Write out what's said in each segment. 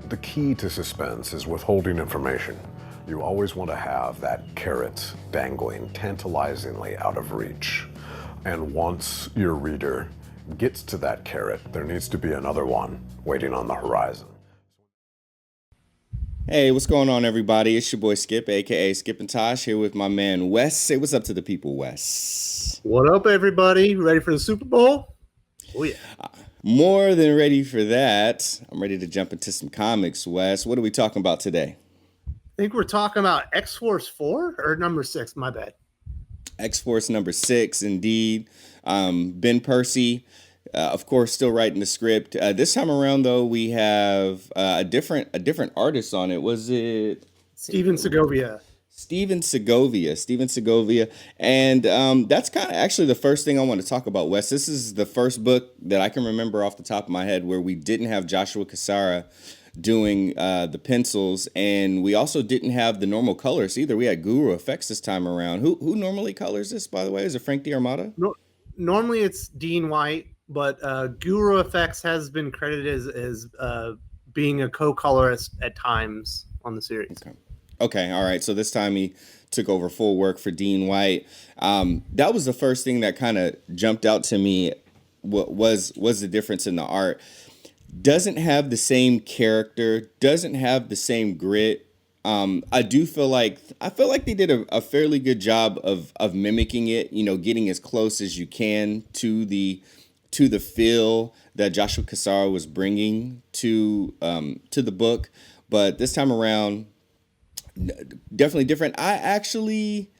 The key to suspense is withholding information. You always want to have that carrot dangling tantalizingly out of reach. And once your reader gets to that carrot, there needs to be another one waiting on the horizon. Hey, what's going on, everybody? It's your boy Skip, aka Skipntosh, here with my man Wes. Say what's up to the people, Wes. What up, everybody? Ready for the Super Bowl? Oh, yeah. More than ready for that. I'm ready to jump into some comics, Wes. What are we talking about today? I think we're talking about X-Force 4 or number 6, my bad. X-Force number 6, indeed. Ben Percy, of course, still writing the script. This time around, though, we have a different artist on it. Was it Steven Segovia? Steven Segovia, and that's kind of actually the first thing I want to talk about, Wes. This is the first book that I can remember off the top of my head where we didn't have Joshua Cassara doing the pencils, and we also didn't have the normal colors either. We had Guru Effects this time around. Who normally colors this, by the way? Is it Frank D'Armata? No, normally it's Dean White, but Guru Effects has been credited as being a co-colorist at times on the series. Okay, all right. So this time he took over full work for Dean White. That was the first thing that kind of jumped out to me. What was the difference in the art? Doesn't have the same character, doesn't have the same grit. I feel like they did a fairly good job of mimicking it. You know, getting as close as you can to the feel that Joshua Cassara was bringing to the book. But this time around, definitely different. I actually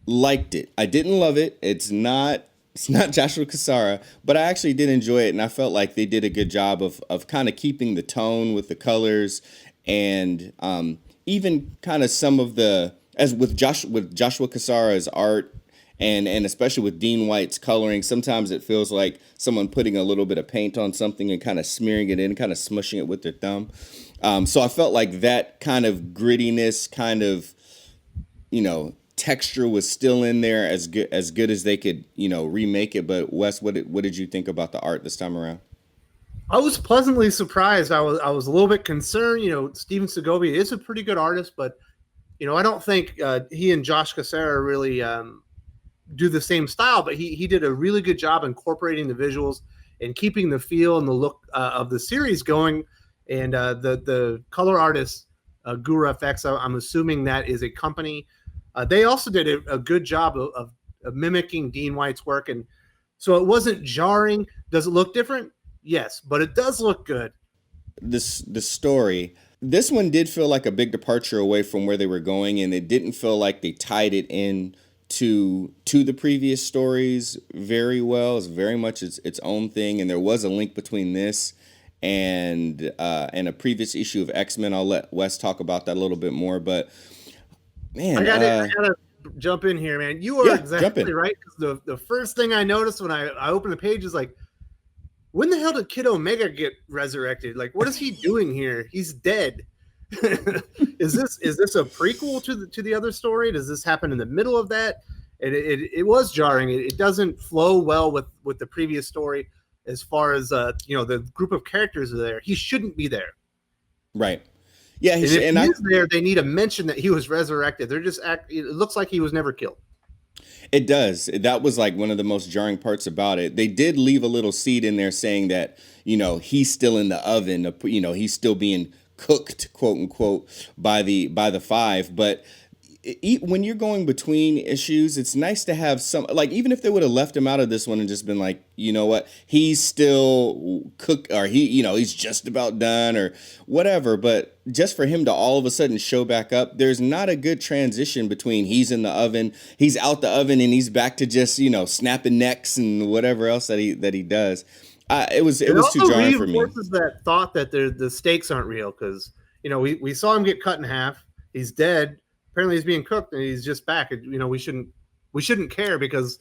liked it. I didn't love it. It's not Joshua Cassara, but I actually did enjoy it, and I felt like they did a good job of kind of keeping the tone with the colors, and even kind of some of the, as with Joshua Cassara's art, and especially with Dean White's coloring. Sometimes it feels like someone putting a little bit of paint on something and kind of smearing it in, kind of smushing it with their thumb. So I felt like that kind of grittiness, kind of, texture was still in there, as good as they could, remake it. But Wes, what did you think about the art this time around? I was pleasantly surprised. I was a little bit concerned. Steven Segovia is a pretty good artist, but I don't think he and Josh Cassara really do the same style. But he did a really good job incorporating the visuals and keeping the feel and the look of the series going. And the color artist, Guru FX, I'm assuming that is a company. They also did a good job of mimicking Dean White's work. And so it wasn't jarring. Does it look different? Yes, but it does look good. The story, this one did feel like a big departure away from where they were going, and it didn't feel like they tied it in to the previous stories very well. It's very much its own thing, and there was a link between this and a previous issue of X-Men. I'll let Wes talk about that a little bit more, but man, I gotta jump in here, man. You are exactly right. Because the first thing I noticed when I opened the page is like, when the hell did Kid Omega get resurrected? Like, what is he doing here? He's dead. Is this a prequel to the other story? Does this happen in the middle of that? It was jarring. It doesn't flow well with the previous story. As far as the group of characters are there, he shouldn't be there. Right. Yeah, if he's there, they need to mention that he was resurrected. They're just it looks like he was never killed. It does. That was like one of the most jarring parts about it. They did leave a little seed in there saying that, he's still in the oven, he's still being cooked, quote unquote, by the Five, but when you're going between issues, it's nice to have some, like, even if they would have left him out of this one and just been like, you know what, he's still cooked, or he's just about done or whatever. But just for him to all of a sudden show back up, there's not a good transition between he's in the oven, he's out the oven, and he's back to just, snapping necks and whatever else that he does. It was too jarring for me. It reinforces that thought that the stakes aren't real, because, we saw him get cut in half. He's dead. Apparently he's being cooked and he's just back. We shouldn't care, because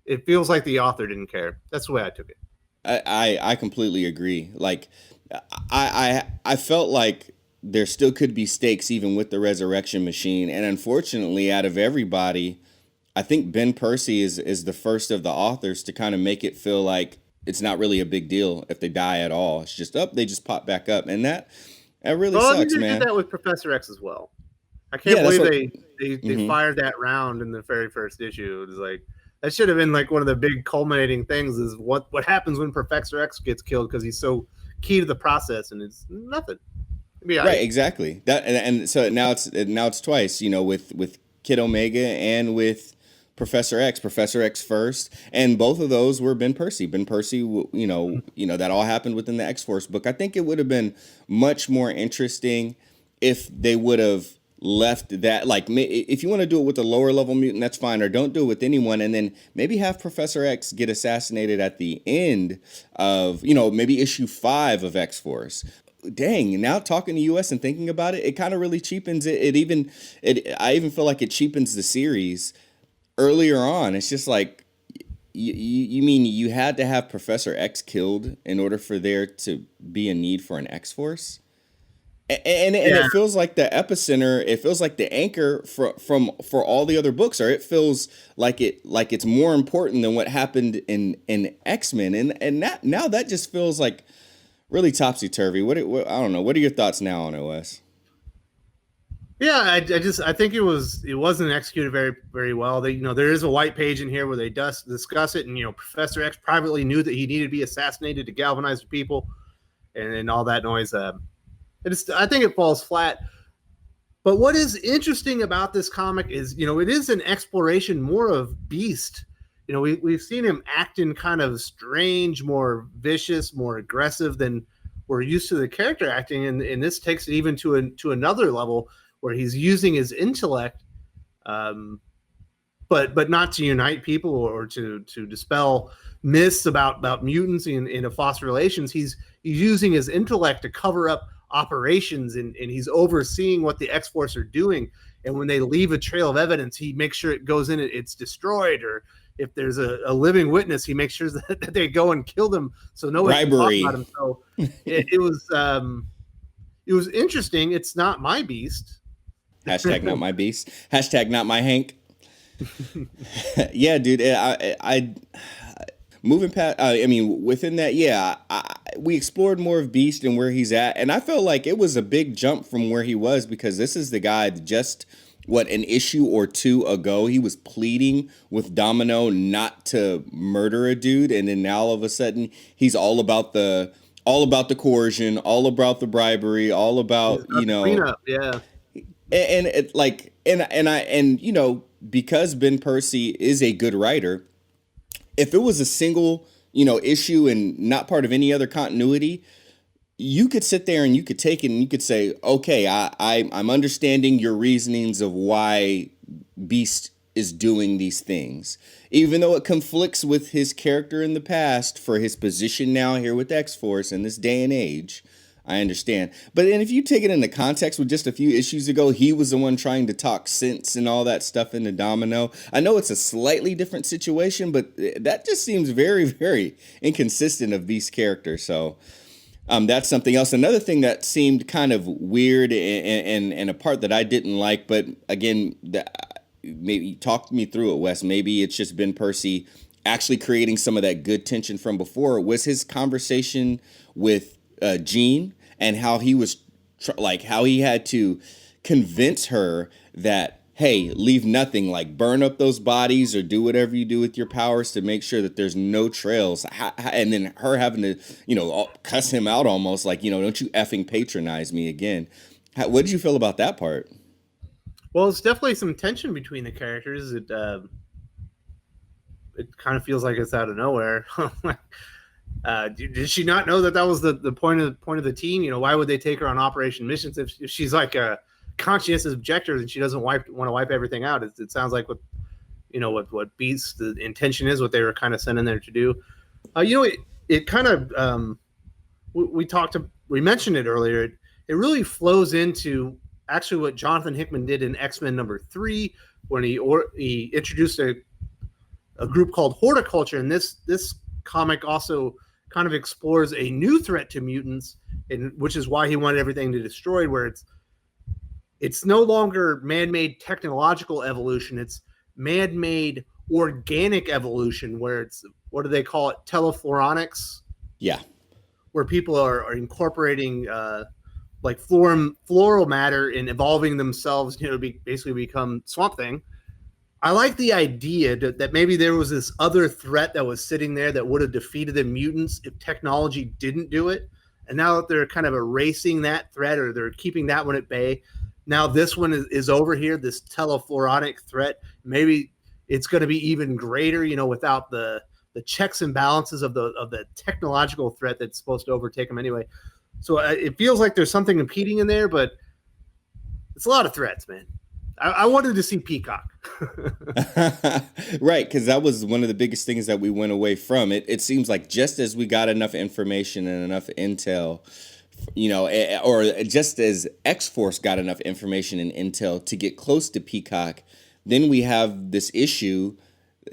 it feels like the author didn't care. That's the way I took it. I completely agree. Like, I felt like there still could be stakes even with the resurrection machine. And unfortunately, out of everybody, I think Ben Percy is the first of the authors to kind of make it feel like it's not really a big deal if they die at all. It's just they just pop back up. And That really Well, I mean, sucks, they did man. that with Professor X as well. I can't Yeah, that's believe what. they fired that round in the very first issue. It was like that should have been like one of the big culminating things is what happens when Professor X gets killed because he's so key to the process, and it's nothing. It'd be all Right, right. exactly. That and so now it's twice, with Kid Omega and with Professor X. Professor X first, and both of those were Ben Percy. Ben Percy, that all happened within the X Force book. I think it would have been much more interesting if they would have left that, like, if you want to do it with a lower level mutant, that's fine, or don't do it with anyone, and then maybe have Professor X get assassinated at the end of, maybe issue 5 of X Force. Dang, now talking to us and thinking about it, it kind of really cheapens it. I even feel like it cheapens the series earlier on. It's just like, you mean you had to have Professor X killed in order for there to be a need for an X Force? And Yeah, it feels like the epicenter. It feels like the anchor for all the other books, or it feels like it's more important than what happened in X-Men, and now that just feels like really topsy turvy. I don't know. What are your thoughts now on OS? yeah. I think it wasn't executed very very well. There is a white page in here where they discuss it, and Professor X privately knew that he needed to be assassinated to galvanize the people, and all that noise. I think it falls flat. But what is interesting about this comic is, it is an exploration more of Beast. We've seen him acting kind of strange, more vicious, more aggressive than we're used to the character acting, and this takes it even to another level where he's using his intellect, but not to unite people or to dispel myths about mutants and phosphorylations. He's using his intellect to cover up operations, and he's overseeing what the X-Force are doing. And when they leave a trail of evidence, he makes sure it goes in, it's destroyed, or if there's a living witness, he makes sure that they go and kill them so no one can talk about him. So it was interesting. It's not my Beast. Hashtag not my beast. Hashtag not my Hank. Yeah, dude. I moving past. I mean, within that, yeah, we explored more of Beast and where he's at, and I felt like it was a big jump from where he was, because this is the guy that just an issue or two ago he was pleading with Domino not to murder a dude, and then now all of a sudden he's all about the coercion, all about the bribery, all about Cleanup, yeah. and it like and because Ben Percy is a good writer, if it was a single issue and not part of any other continuity, you could sit there and you could take it and you could say, okay, I'm understanding your reasonings of why Beast is doing these things, even though it conflicts with his character in the past for his position now here with X-Force in this day and age. I understand. But then if you take it into context with just a few issues ago, he was the one trying to talk sense and all that stuff into Domino. I know it's a slightly different situation, but that just seems very, very inconsistent of these characters. So that's something else. Another thing that seemed kind of weird and a part that I didn't like, but again, maybe talk me through it, Wes. Maybe it's just Ben Percy actually creating some of that good tension from before, was his conversation with Jean, and how he was how he had to convince her that, hey, leave nothing, like burn up those bodies or do whatever you do with your powers to make sure that there's no trails. And then her having to, cuss him out almost like, don't you effing patronize me again. What did you feel about that part? Well, it's definitely some tension between the characters. It kind of feels like it's out of nowhere. Did she not know that was the point of the team? Why would they take her on operation missions if she's like a conscientious objector and she doesn't want to wipe everything out? It sounds like what Beast the intention is, what they were kind of sent in there to do. It kind of we mentioned it earlier. It really flows into actually what Jonathan Hickman did in X-Men #3 when he introduced a group called Horticulture, and this comic also kind of explores a new threat to mutants, which is why he wanted everything to destroy, where it's no longer man-made technological evolution, it's man-made organic evolution, where it's, what do they call it, telefloronics? Yeah. Where people are incorporating like floral matter and evolving themselves, basically become Swamp Thing. I like the idea that maybe there was this other threat that was sitting there that would have defeated the mutants if technology didn't do it. And now that they're kind of erasing that threat, or they're keeping that one at bay, now this one is over here, this telefloronic threat. Maybe it's going to be even greater, without the checks and balances of the technological threat that's supposed to overtake them anyway. So it feels like there's something impeding in there, but it's a lot of threats, man. I wanted to see Peacock. Right, because that was one of the biggest things that we went away from. It seems like just as we got enough information and enough intel, or just as X-Force got enough information and intel to get close to Peacock, then we have this issue,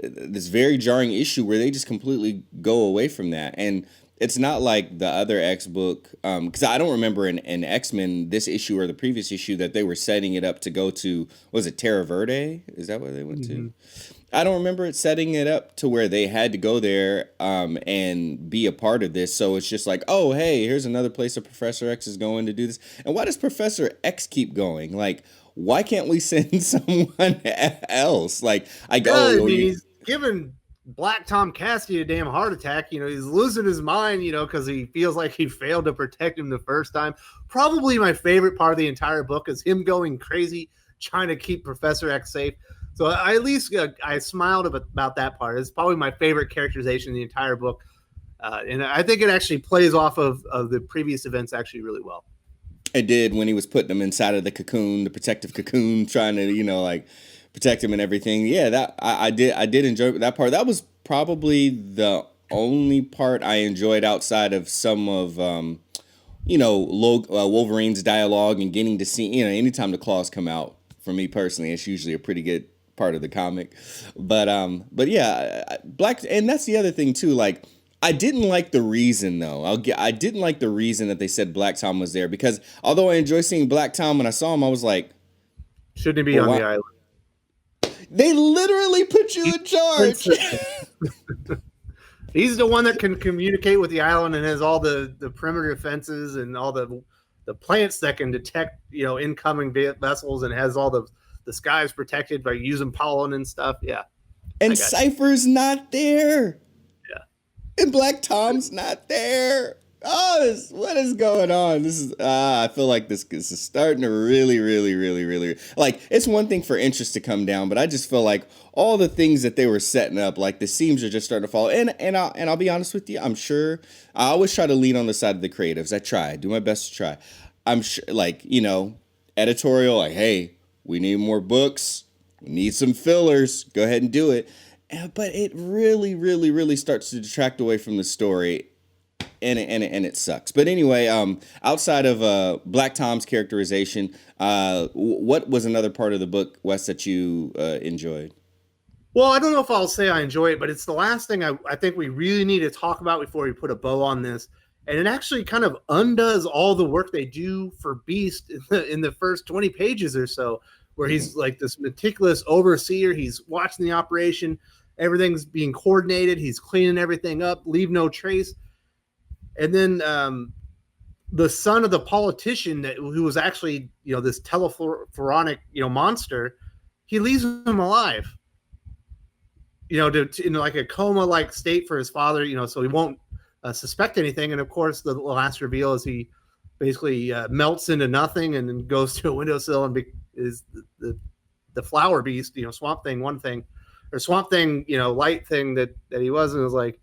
this very jarring issue where they just completely go away from that. And it's not like the other X book, because I don't remember in X-Men, this issue or the previous issue, that they were setting it up to go to, was it Terra Verde? Is that where they went to? I don't remember it setting it up to where they had to go there and be a part of this. So it's just like, oh, hey, here's another place that Professor X is going to do this. And why does Professor X keep going? Like, why can't we send someone else? Like, he's given Black Tom Cassidy a damn heart attack. He's losing his mind, because he feels like he failed to protect him the first time. Probably my favorite part of the entire book is him going crazy trying to keep Professor X safe. So I smiled about that part. It's probably my favorite characterization in the entire book. And I think it actually plays off of the previous events actually really well. It did, when he was putting them inside of the cocoon, the protective cocoon, trying to, protect him and everything. Yeah, that I did enjoy that part. That was probably the only part I enjoyed outside of some of Wolverine's dialogue and getting to see, anytime the claws come out, for me personally, it's usually a pretty good part of the comic. But yeah, and that's the other thing too, like, I didn't like the reason though. I didn't like the reason that they said Black Tom was there, because although I enjoy seeing Black Tom, when I saw him I was like, shouldn't he be on the island? They literally put you in charge. He's the one that can communicate with the island and has all the perimeter defenses and all the plants that can detect, incoming vessels, and has all the skies protected by using pollen and stuff. Yeah. And Cypher's not there. Yeah. And Black Tom's not there. Oh, what is going on? This is I feel like this is starting to really, really, really, really, like, it's one thing for interest to come down, but I just feel like all the things that they were setting up, like, the seams are just starting to fall. And I'll be honest with you, I'm sure I always try to lean on the side of the creatives. I do my best to try. I'm sure, like, editorial, like, hey, we need more books, we need some fillers, go ahead and do it. But it really, really, really starts to detract away from the story. And it sucks. But anyway, outside of Black Tom's characterization, what was another part of the book, Wes, that you enjoyed? Well, I don't know if I'll say I enjoy it, but it's the last thing I think we really need to talk about before we put a bow on this. And it actually kind of undoes all the work they do for Beast in the first 20 pages or so, where he's like this meticulous overseer. He's watching the operation. Everything's being coordinated. He's cleaning everything up, leave no trace. And then the son of the politician who was actually, this telefloronic, monster, he leaves him alive, in like a coma-like state for his father, so he won't suspect anything. And of course, the last reveal is he basically melts into nothing and then goes to a windowsill and is the flower beast, Swamp Thing, or Swamp Thing, light thing that he was. And it was like,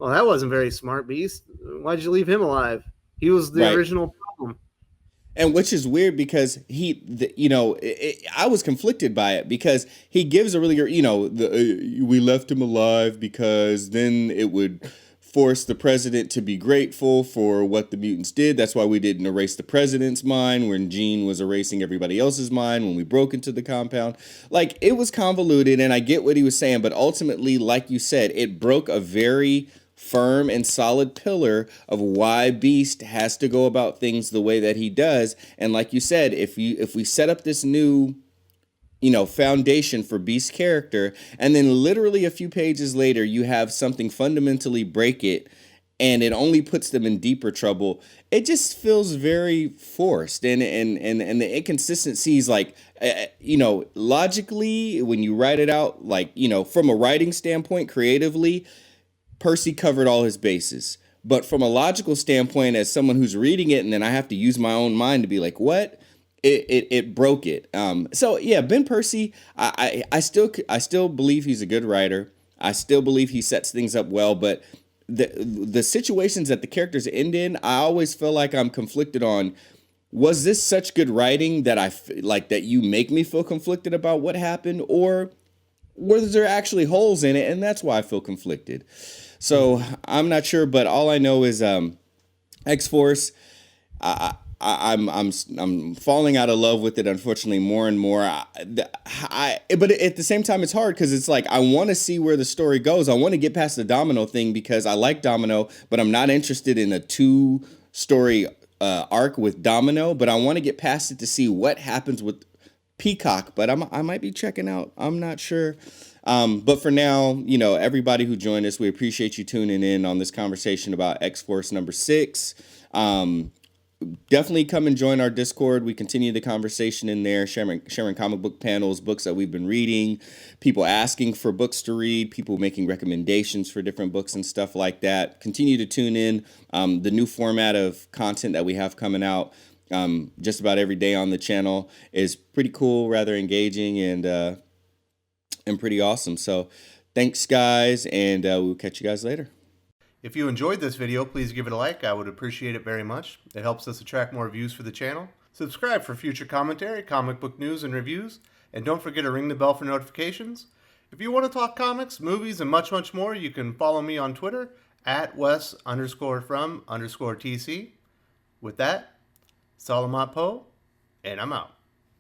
well, that wasn't very smart, Beast. Why'd you leave him alive? He was the original problem. And which is weird, because I was conflicted by it, because he gives a really, we left him alive because then it would force the president to be grateful for what the mutants did. That's why we didn't erase the president's mind when Jean was erasing everybody else's mind when we broke into the compound. Like, it was convoluted, and I get what he was saying, but ultimately, like you said, it broke a very firm and solid pillar of why Beast has to go about things the way that he does. And like you said, if we set up this new foundation for Beast's character, and then literally a few pages later you have something fundamentally break it, and it only puts them in deeper trouble. It just feels very forced, and the inconsistencies, like, logically, when you write it out, like, from a writing standpoint, creatively, Percy covered all his bases. But from a logical standpoint, as someone who's reading it, and then I have to use my own mind to be like, what? It broke it. So yeah, Ben Percy, I still believe he's a good writer. I still believe he sets things up well, but the situations that the characters end in, I always feel like I'm conflicted on. Was this such good writing that that you make me feel conflicted about what happened, or was there actually holes in it, and that's why I feel conflicted? So I'm not sure, but all I know is X-Force. I'm falling out of love with it, unfortunately, more and more. But at the same time, it's hard because it's like I want to see where the story goes. I want to get past the Domino thing because I like Domino, but I'm not interested in a 2-story arc with Domino. But I want to get past it to see what happens with Peacock. But I might be checking out. I'm not sure. But for now, everybody who joined us, we appreciate you tuning in on this conversation about X-Force number 6. Definitely come and join our Discord. We continue the conversation in there, sharing comic book panels, books that we've been reading, people asking for books to read, people making recommendations for different books and stuff like that. Continue to tune in. The new format of content that we have coming out just about every day on the channel is pretty cool, rather engaging, and pretty awesome. So thanks, guys, and we'll catch you guys later. If you enjoyed this video, please give it a like. I would appreciate it very much. It helps us attract more views for the channel. Subscribe for future commentary, comic book news, and reviews. And don't forget to ring the bell for notifications. If you want to talk comics, movies, and much, much more, you can follow me on Twitter at Wes_from_TC. With that, Salamat Po, and I'm out.